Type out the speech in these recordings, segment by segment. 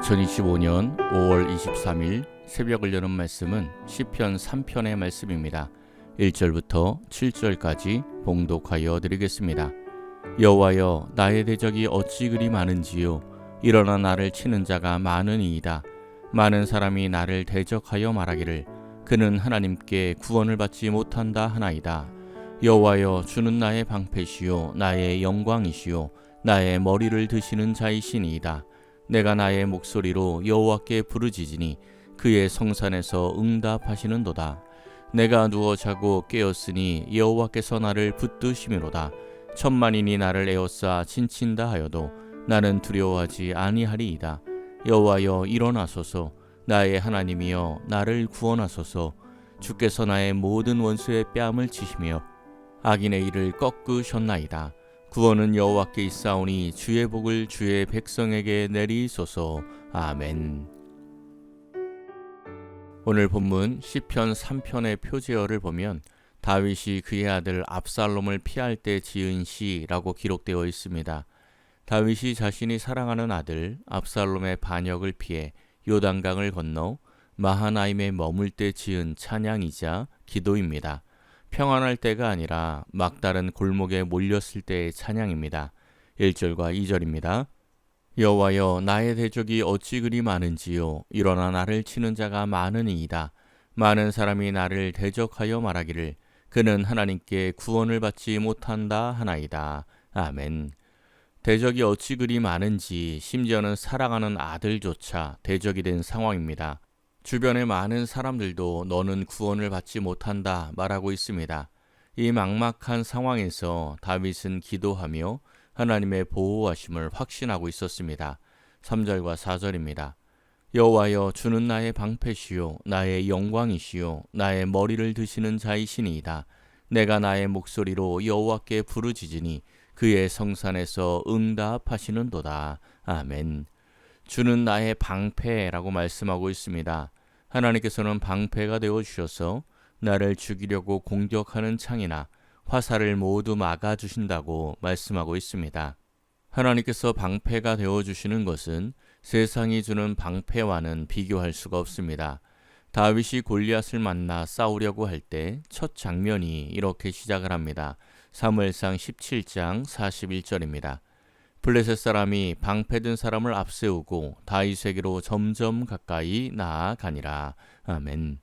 2025년 5월 23일 새벽을 여는 말씀은 시편 3편의 말씀입니다. 1절부터 7절까지 봉독하여 드리겠습니다. 여호와여, 나의 대적이 어찌 그리 많은지요. 일어나 나를 치는 자가 많으니이다. 많은 사람이 나를 대적하여 말하기를 그는 하나님께 구원을 받지 못한다 하나이다. 여호와여, 주는 나의 방패시요 나의 영광이시요 나의 머리를 드시는 자이시니이다. 내가 나의 목소리로 여호와께 부르짖으니 그의 성산에서 응답하시는도다. 내가 누워 자고 깨었으니 여호와께서 나를 붙드심이로다. 천만인이 나를 에워싸 진친다 하여도 나는 두려워하지 아니하리이다. 여호와여, 일어나소서. 나의 하나님이여, 나를 구원하소서. 주께서 나의 모든 원수의 뺨을 치시며 악인의 일을 꺾으셨나이다. 구원은 여호와께 있사오니 주의 복을 주의 백성에게 내리소서. 아멘. 오늘 본문 시편 3편의 표제어를 보면 다윗이 그의 아들 압살롬을 피할 때 지은 시라고 기록되어 있습니다. 다윗이 자신이 사랑하는 아들 압살롬의 반역을 피해 요단강을 건너 마하나임에 머물 때 지은 찬양이자 기도입니다. 평안할 때가 아니라 막다른 골목에 몰렸을 때의 찬양입니다. 1절과 2절입니다. 여호와여, 나의 대적이 어찌 그리 많은지요. 일어나 나를 치는 자가 많으니이다. 많은 사람이 나를 대적하여 말하기를 그는 하나님께 구원을 받지 못한다 하나이다. 아멘. 대적이 어찌 그리 많은지, 심지어는 사랑하는 아들조차 대적이 된 상황입니다. 주변의 많은 사람들도 너는 구원을 받지 못한다 말하고 있습니다. 이 막막한 상황에서 다윗은 기도하며 하나님의 보호하심을 확신하고 있었습니다. 3절과 4절입니다. 여호와여, 주는 나의 방패시요 나의 영광이시요 나의 머리를 드시는 자이시니이다. 내가 나의 목소리로 여호와께 부르짖으니 그의 성산에서 응답하시는도다. 아멘. 주는 나의 방패라고 말씀하고 있습니다. 하나님께서는 방패가 되어주셔서 나를 죽이려고 공격하는 창이나 화살을 모두 막아주신다고 말씀하고 있습니다. 하나님께서 방패가 되어주시는 것은 세상이 주는 방패와는 비교할 수가 없습니다. 다윗이 골리앗을 만나 싸우려고 할 때 첫 장면이 이렇게 시작을 합니다. 사무엘상 17장 41절입니다. 블레셋 사람이 방패든 사람을 앞세우고 다윗에게로 점점 가까이 나아가니라. 아멘.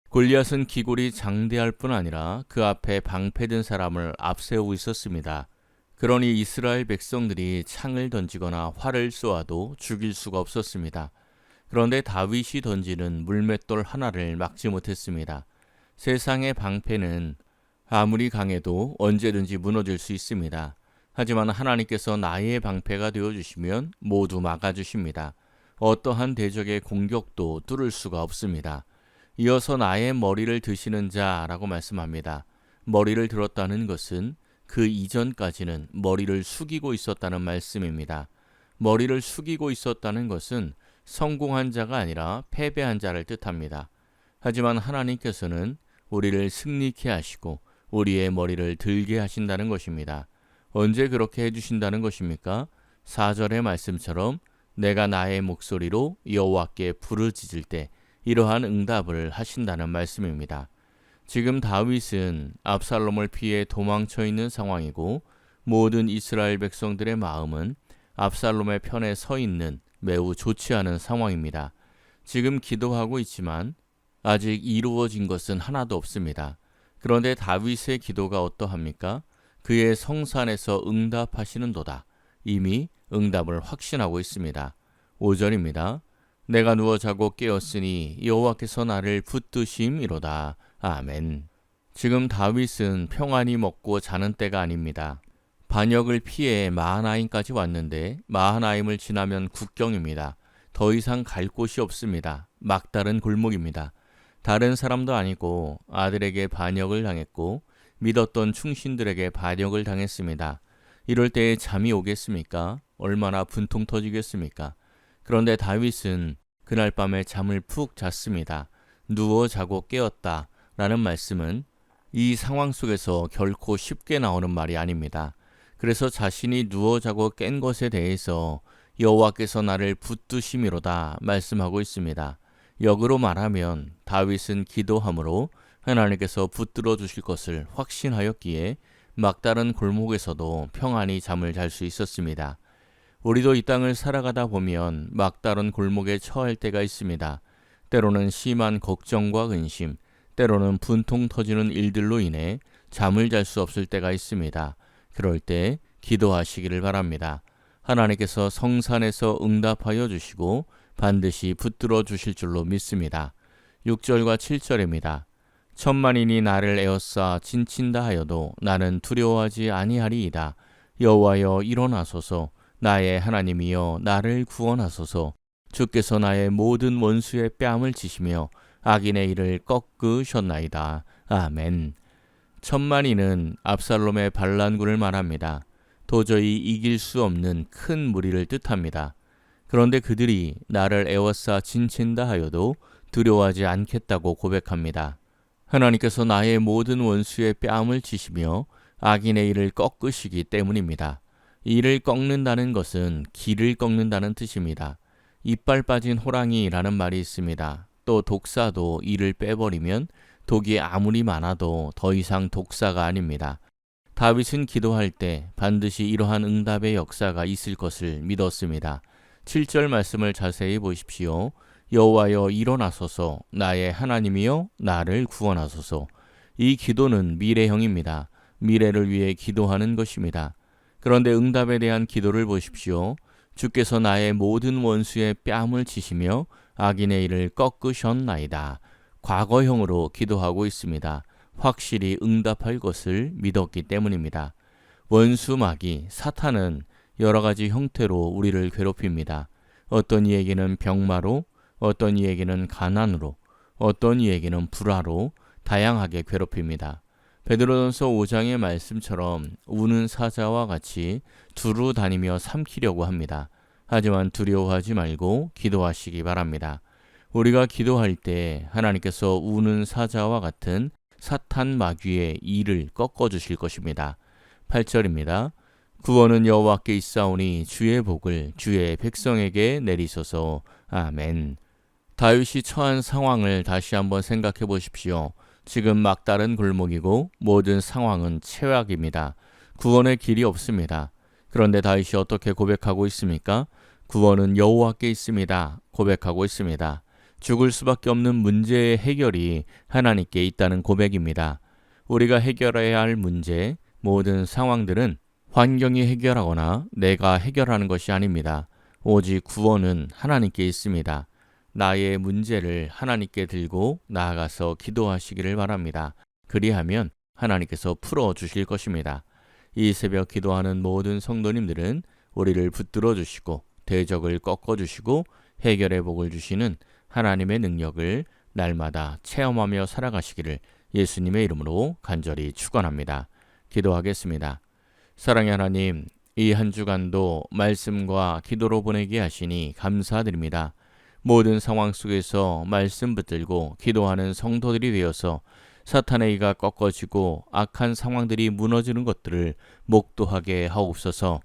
골리앗은 기골이 장대할 뿐 아니라 그 앞에 방패든 사람을 앞세우고 있었습니다. 그러니 이스라엘 백성들이 창을 던지거나 활을 쏘아도 죽일 수가 없었습니다. 그런데 다윗이 던지는 물맷돌 하나를 막지 못했습니다. 세상의 방패는 아무리 강해도 언제든지 무너질 수 있습니다. 하지만 하나님께서 나의 방패가 되어주시면 모두 막아주십니다. 어떠한 대적의 공격도 뚫을 수가 없습니다. 이어서 나의 머리를 드시는 자라고 말씀합니다. 머리를 들었다는 것은 그 이전까지는 머리를 숙이고 있었다는 말씀입니다. 머리를 숙이고 있었다는 것은 성공한 자가 아니라 패배한 자를 뜻합니다. 하지만 하나님께서는 우리를 승리케 하시고 우리의 머리를 들게 하신다는 것입니다. 언제 그렇게 해주신다는 것입니까? 4절의 말씀처럼 내가 나의 목소리로 여호와께 부르짖을 때 이러한 응답을 하신다는 말씀입니다. 지금 다윗은 압살롬을 피해 도망쳐 있는 상황이고 모든 이스라엘 백성들의 마음은 압살롬의 편에 서 있는 매우 좋지 않은 상황입니다. 지금 기도하고 있지만 아직 이루어진 것은 하나도 없습니다. 그런데 다윗의 기도가 어떠합니까? 그의 성산에서 응답하시는도다. 이미 응답을 확신하고 있습니다. 5절입니다. 내가 누워 자고 깨었으니 여호와께서 나를 붙드심이로다. 아멘. 지금 다윗은 평안히 먹고 자는 때가 아닙니다. 반역을 피해 마하나임까지 왔는데 마하나임을 지나면 국경입니다. 더 이상 갈 곳이 없습니다. 막다른 골목입니다. 다른 사람도 아니고 아들에게 반역을 당했고 믿었던 충신들에게 반역을 당했습니다. 이럴 때에 잠이 오겠습니까? 얼마나 분통 터지겠습니까? 그런데 다윗은 그날 밤에 잠을 푹 잤습니다. 누워 자고 깨었다 라는 말씀은 이 상황 속에서 결코 쉽게 나오는 말이 아닙니다. 그래서 자신이 누워 자고 깬 것에 대해서 여호와께서 나를 붙드심이로다 말씀하고 있습니다. 역으로 말하면 다윗은 기도함으로 하나님께서 붙들어 주실 것을 확신하였기에 막다른 골목에서도 평안히 잠을 잘 수 있었습니다. 우리도 이 땅을 살아가다 보면 막다른 골목에 처할 때가 있습니다. 때로는 심한 걱정과 근심, 때로는 분통 터지는 일들로 인해 잠을 잘 수 없을 때가 있습니다. 그럴 때 기도하시기를 바랍니다. 하나님께서 성산에서 응답하여 주시고 반드시 붙들어 주실 줄로 믿습니다. 6절과 7절입니다. 천만인이 나를 에워싸 진친다 하여도 나는 두려워하지 아니하리이다. 여호와여 일어나소서. 나의 하나님이여 나를 구원하소서. 주께서 나의 모든 원수의 뺨을 치시며 악인의 일을 꺾으셨나이다. 아멘. 천만인은 압살롬의 반란군을 말합니다. 도저히 이길 수 없는 큰 무리를 뜻합니다. 그런데 그들이 나를 에워싸 진친다 하여도 두려워하지 않겠다고 고백합니다. 하나님께서 나의 모든 원수의 뺨을 치시며 악인의 일을 꺾으시기 때문입니다. 이를 꺾는다는 것은 길을 꺾는다는 뜻입니다. 이빨 빠진 호랑이라는 말이 있습니다. 또 독사도 이를 빼버리면 독이 아무리 많아도 더 이상 독사가 아닙니다. 다윗은 기도할 때 반드시 이러한 응답의 역사가 있을 것을 믿었습니다. 7절 말씀을 자세히 보십시오. 여호와여 일어나소서. 나의 하나님이여 나를 구원하소서. 이 기도는 미래형입니다. 미래를 위해 기도하는 것입니다. 그런데 응답에 대한 기도를 보십시오. 주께서 나의 모든 원수의 뺨을 치시며 악인의 일을 꺾으셨나이다. 과거형으로 기도하고 있습니다. 확실히 응답할 것을 믿었기 때문입니다. 원수 마귀 사탄은 여러 가지 형태로 우리를 괴롭힙니다. 어떤 이에게는 병마로, 어떤 이에게는 가난으로, 어떤 이에게는 불화로 다양하게 괴롭힙니다. 베드로전서 5장의 말씀처럼 우는 사자와 같이 두루 다니며 삼키려고 합니다. 하지만 두려워하지 말고 기도하시기 바랍니다. 우리가 기도할 때 하나님께서 우는 사자와 같은 사탄 마귀의 일을 꺾어주실 것입니다. 8절입니다. 구원은 여호와께 있사오니 주의 복을 주의 백성에게 내리소서. 아멘. 다윗이 처한 상황을 다시 한번 생각해 보십시오. 지금 막다른 골목이고 모든 상황은 최악입니다. 구원의 길이 없습니다. 그런데 다윗이 어떻게 고백하고 있습니까? 구원은 여호와께 있습니다. 고백하고 있습니다. 죽을 수밖에 없는 문제의 해결이 하나님께 있다는 고백입니다. 우리가 해결해야 할 문제, 모든 상황들은 환경이 해결하거나 내가 해결하는 것이 아닙니다. 오직 구원은 하나님께 있습니다. 나의 문제를 하나님께 들고 나아가서 기도하시기를 바랍니다. 그리하면 하나님께서 풀어주실 것입니다. 이 새벽 기도하는 모든 성도님들은 우리를 붙들어 주시고 대적을 꺾어 주시고 해결의 복을 주시는 하나님의 능력을 날마다 체험하며 살아가시기를 예수님의 이름으로 간절히 축원합니다. 기도하겠습니다. 사랑의 하나님, 이 한 주간도 말씀과 기도로 보내게 하시니 감사드립니다. 모든 상황 속에서 말씀 붙들고 기도하는 성도들이 되어서 사탄의 이가 꺾어지고 악한 상황들이 무너지는 것들을 목도하게 하옵소서.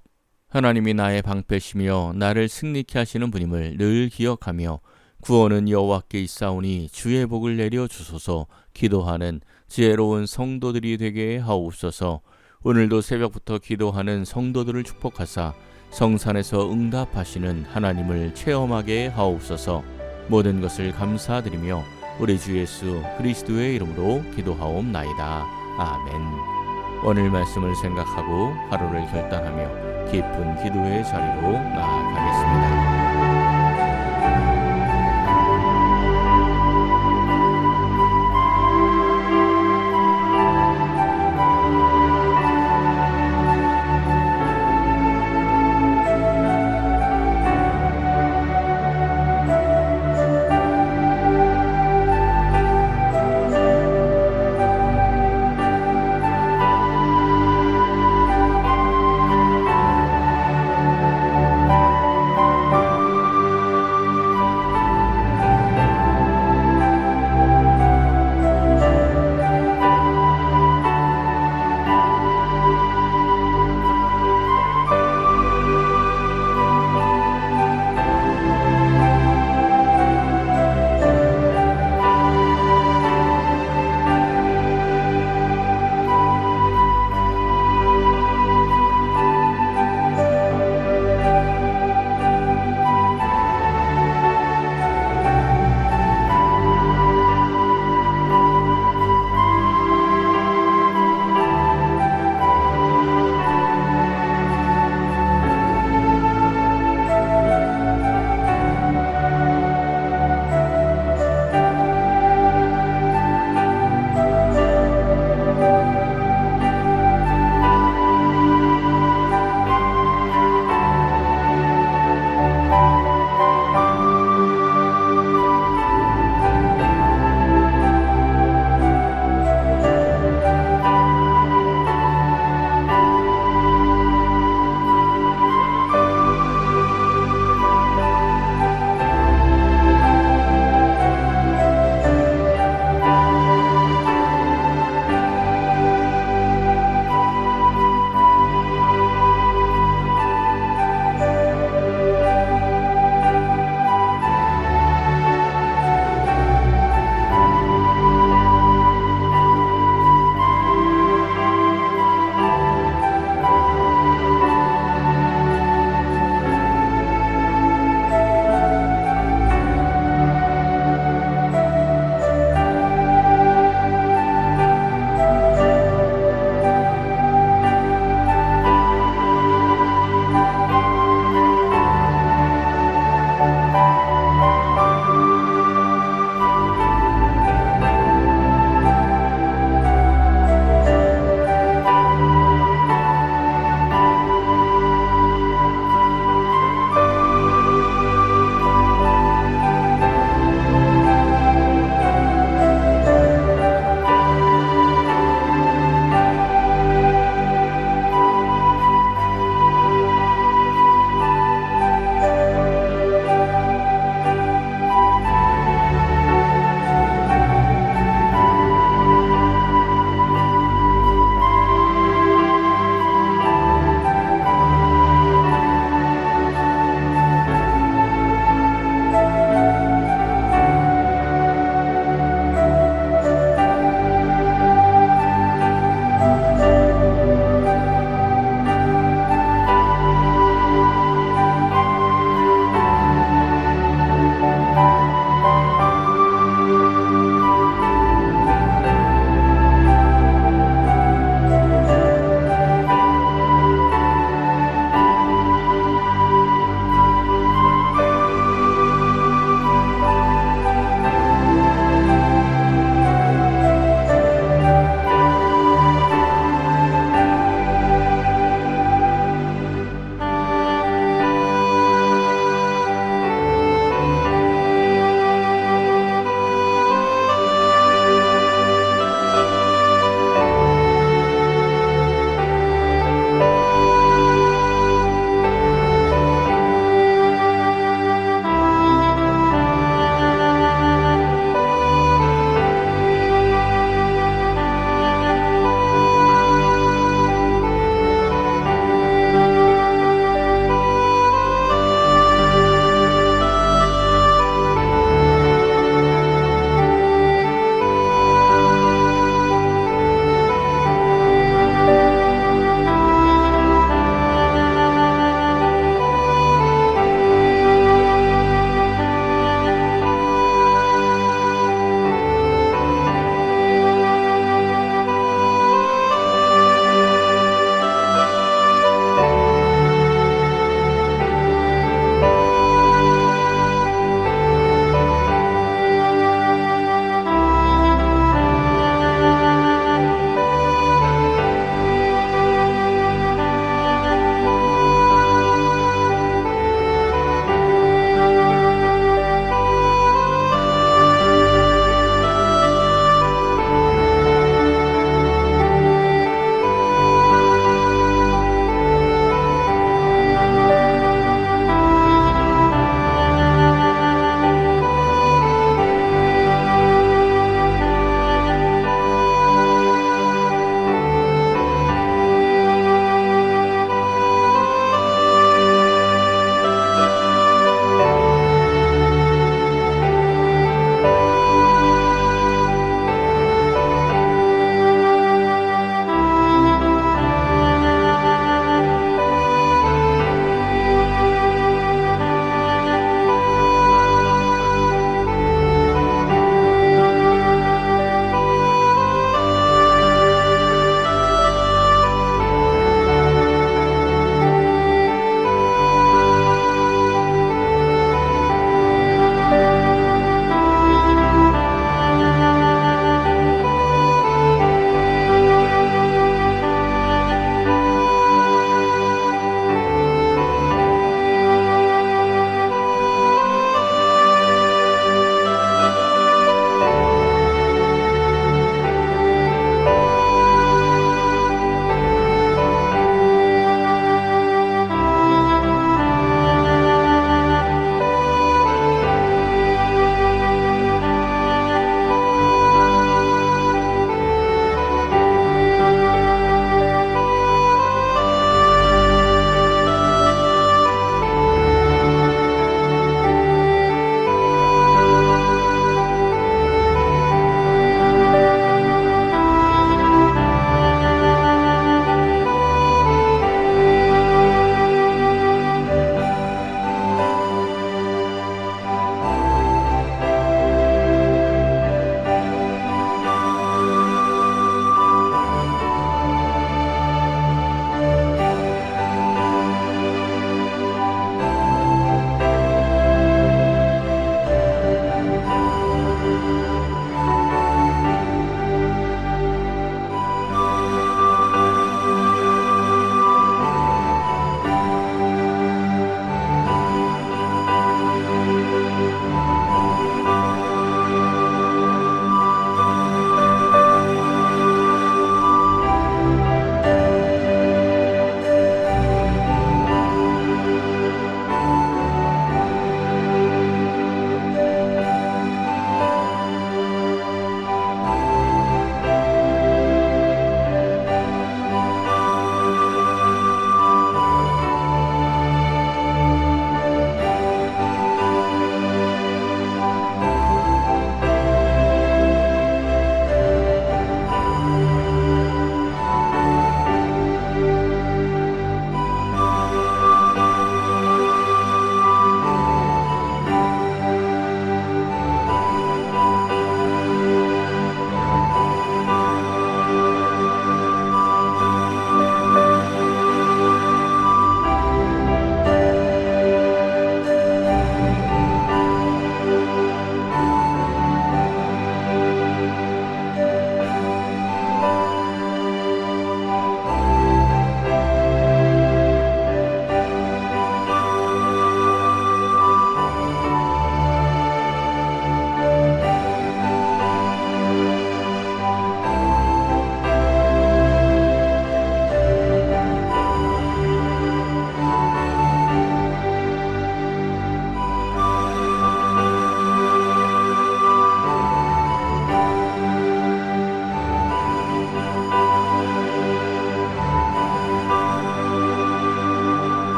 하나님이 나의 방패시며 나를 승리케 하시는 분임을 늘 기억하며 구원은 여호와께 있사오니 주의 복을 내려 주소서 기도하는 지혜로운 성도들이 되게 하옵소서. 오늘도 새벽부터 기도하는 성도들을 축복하사 성산에서 응답하시는 하나님을 체험하게 하옵소서. 모든 것을 감사드리며 우리 주 예수 그리스도의 이름으로 기도하옵나이다. 아멘. 오늘 말씀을 생각하고 하루를 결단하며 깊은 기도의 자리로 나아가겠습니다.